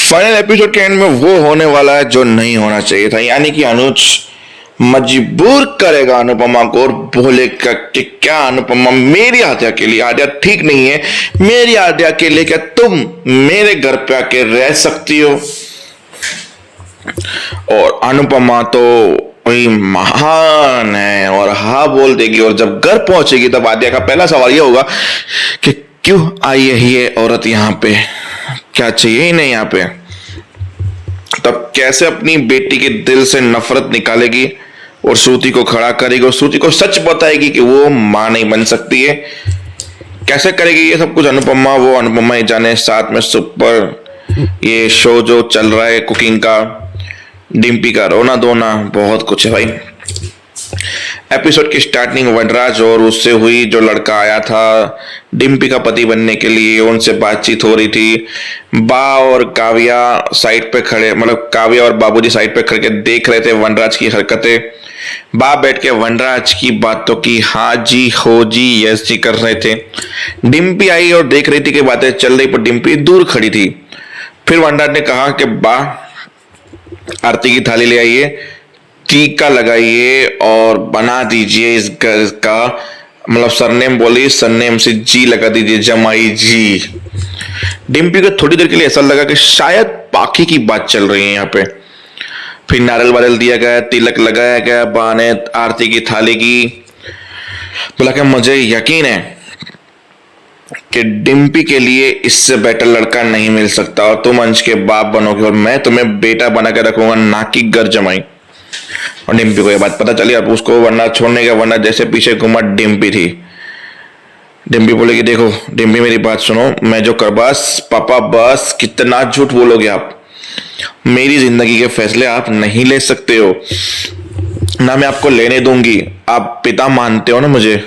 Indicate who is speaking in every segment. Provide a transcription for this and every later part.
Speaker 1: Final episode के and में वो होने वाला है जो नहीं होना चाहिए था, यानी कि अनुज मजबूर करेगा अनुपमा को और बोलेगा कि क्या अनुपमा, मेरी आद्या के लिए, आद्या ठीक नहीं है, मेरी आद्या के लिए क्या तुम मेरे घर पे आके रह सकती हो। और अनुपमा तो वही महान है और हाँ बोल देगी, और जब घर पहुंचेगी तब आद्या का पहला सवाल यह होगा कि क्यों आई है ये औरत यहाँ पे, क्या चाहिए ही नहीं यहाँ पे। तब कैसे अपनी बेटी के दिल से नफरत निकालेगी और श्रुति को खड़ा करेगी और श्रुति को सच बताएगी कि वो मां नहीं बन सकती है। कैसे करेगी ये सब कुछ अनुपमा, वो अनुपमा ही जाने। साथ में सुपर ये शो जो चल रहा है कुकिंग का, डिम्पी का रोना धोना, बहुत कुछ है भाई। एपिसोड की स्टार्टिंग वनराज और उससे हुई, जो लड़का आया था डिम्पी का पति बनने के लिए, उनसे बातचीत हो रही थी। बा और काव्या साइड पे खड़े, मतलब काव्या और बाबूजी साइड पे खड़े के देख रहे थे वनराज की हरकतें। बा बैठ के वनराज की बातों की हाँ जी, हो जी, यस जी कर रहे थे। डिम्पी आई और देख रही थी कि बातें चल रही, पर डिम्पी दूर खड़ी थी। फिर वनराज ने कहा कि बा आरती की थाली ले आइए, टीका लगाइए और बना दीजिए इस घर का, मतलब सरनेम बोली, सरनेम से जी लगा दीजिए, जमाई जी। डिम्पी को थोड़ी देर के लिए ऐसा लगा कि शायद पाखी की बात चल रही है यहाँ पे। फिर नारियल वारियल दिया गया, तिलक लगाया गया, बा ने आरती की थाली की। बोला कि मुझे यकीन है कि डिम्पी के लिए इससे बेटर लड़का नहीं मिल सकता और तुम अंश के बाप बनोगे और मैं तुम्हें बेटा बना के रखूंगा, ना कि घर जमाई। और डिम्पी को ये बात पता चली, अब उसको वरना छोड़ने का, वरना जैसे पीछे घुमा डिम्पी थी। डिम्पी बोलेगी देखो डिम्पी मेरी बात सुनो, मैं जो कर, बस पापा बस, कितना झूठ बोलोगे आप, मेरी जिंदगी के फैसले आप नहीं ले सकते हो, ना मैं आपको लेने दूंगी। आप पिता मानते हो ना मुझे,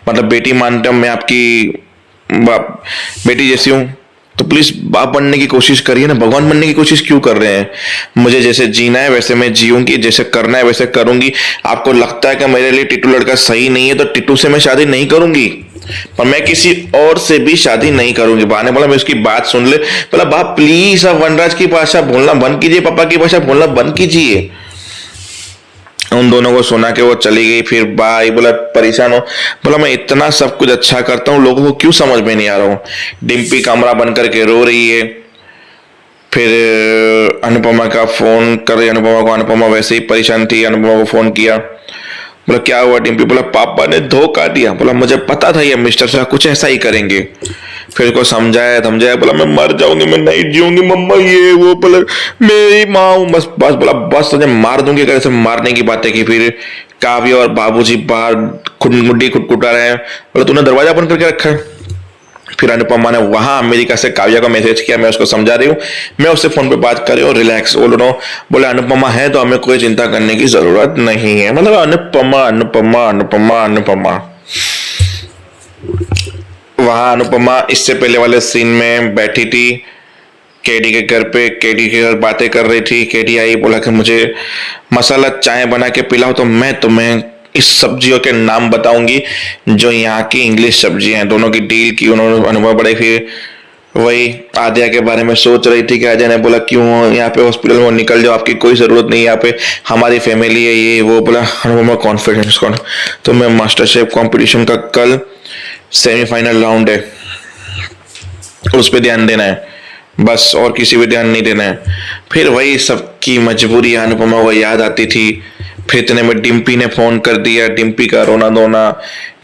Speaker 1: मतलब बेटी मानते हो, मैं आपकी बेटी जैसी हूं, तो प्लीज बाप बनने की कोशिश करिए ना, भगवान बनने की कोशिश क्यों कर रहे हैं। मुझे जैसे जीना है वैसे मैं जीऊंगी, जैसे करना है वैसे करूंगी। आपको लगता है कि मेरे लिए टिटू लड़का सही नहीं है तो टिटू से मैं शादी नहीं करूंगी, पर मैं किसी और से भी शादी नहीं करूंगी। बा ने बोला मैं उसकी बात सुन ले, बोला बा प्लीज आप वनराज की भाषा बोलना बंद कीजिए, पापा की भाषा बोलना बंद कीजिए। उन दोनों को सुना के वो चली गई। फिर बाई बोला परेशान हो, बोला मैं इतना सब कुछ अच्छा करता हूँ, लोगों को क्यों समझ में नहीं आ रहा हूँ। डिम्पी कमरा बंद करके रो रही है। फिर अनुपमा का फोन कर रही, अनुपमा को, अनुपमा वैसे ही परेशान थी, अनुपमा को फोन किया। बोला क्या हुआ डिम्पी, बोला पापा ने धोखा दिया। बोला मुझे पता था ये मिस्टर शाह कुछ ऐसा ही करेंगे। फिर उसको समझाया, बोला मैं मर जाऊंगी, मैं नहीं जीऊंगी मम्मा, ये वो, बोला मेरी माँ हूं, बस बस, बोला बस तुझे मार दूंगी। कैसे मारने की बातें की। फिर काव्य और बाबूजी बाहर मुड्डी खुटकुटा रहे हैं। बोला तूने दरवाजा बंद करके रखा है। फिर अनुपमा ने वहां अमेरिका से काव्या को मैसेज किया, मैं उसको समझा रही हूँ, मैं उससे फोन पे बात कर रही हूँ, रिलैक्स। वो दोनों बोले अनुपमा है तो हमें कोई चिंता करने की जरूरत नहीं है। मतलब अनुपमा अनुपमा अनुपमा अनुपमा। वहां अनुपमा इससे पहले वाले सीन में बैठी थी केडी के घर पे, केडी के घर बातें कर रही थी। केडी आई, बोला कि मुझे मसाला चाय बना के पिलाओ तो मैं तुम्हें इस सब्जियों के नाम बताऊंगी जो यहाँ की इंग्लिश सब्जी हैं। दोनों की डील की उन्होंने, अनुभव बढ़े। फिर वही आद्या के बारे में सोच रही थी कि आद्या ने बोला क्यों यहाँ पे हॉस्पिटल में निकल जाओ, आपकी कोई जरूरत नहीं है यहाँ पे, हमारी फैमिली है ये वो। बोला अनुपमा कॉन्फिडेंस कौन, तो मैं मास्टर शेफ कॉम्पिटिशन का कल सेमीफाइनल राउंड है, उस पर ध्यान देना है बस, और किसी भी ध्यान नहीं देना है। फिर वही सबकी मजबूरी अनुपमा को याद आती थी। फिर इतने में डिम्पी ने फोन कर दिया, डिम्पी का रोना धोना।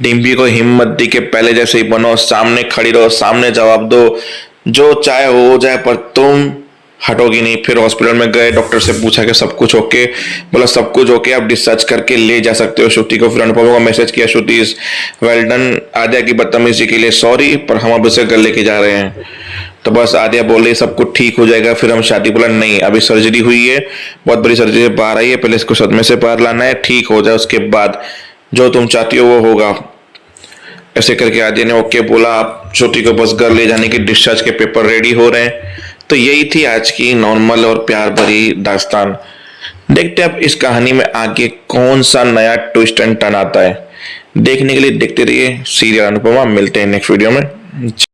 Speaker 1: डिम्पी को हिम्मत दी कि पहले जैसे ही बनो, सामने खड़ी रहो, सामने जवाब दो, जो चाहे हो जाए पर तुम हटोगी नहीं। फिर हॉस्पिटल में गए, डॉक्टर से पूछा कि सब कुछ ओके, बोला सब कुछ ओके, आप डिस्चार्ज करके ले जा सकते हो श्रुति को। फिर अनुपमा को मैसेज किया, श्रुति इज वेल डन, आद्या की बदतमीजी के लिए सॉरी, पर हम अब उसे घर लेके जा रहे हैं। तो बस आद्या बोल रही सब कुछ ठीक हो जाएगा, फिर हम शादी। बोला नहीं, अभी सर्जरी हुई है, बहुत बड़ी सर्जरी से बाहर आई है, पहले इसको सदमे से बाहर लाना है, ठीक हो जाए उसके बाद जो तुम चाहती हो वो होगा। ऐसे करके आद्या ने ओके बोला। आप श्रुति को बस घर ले जाने के डिस्चार्ज के पेपर रेडी हो रहे हैं। तो यही थी आज की नॉर्मल और प्यार भरी दास्तान। देखते हैं अब इस कहानी में आगे कौन सा नया ट्विस्ट एंड टर्न आता है। देखने के लिए देखते रहिए सीरियल अनुपमा। मिलते हैं नेक्स्ट वीडियो में।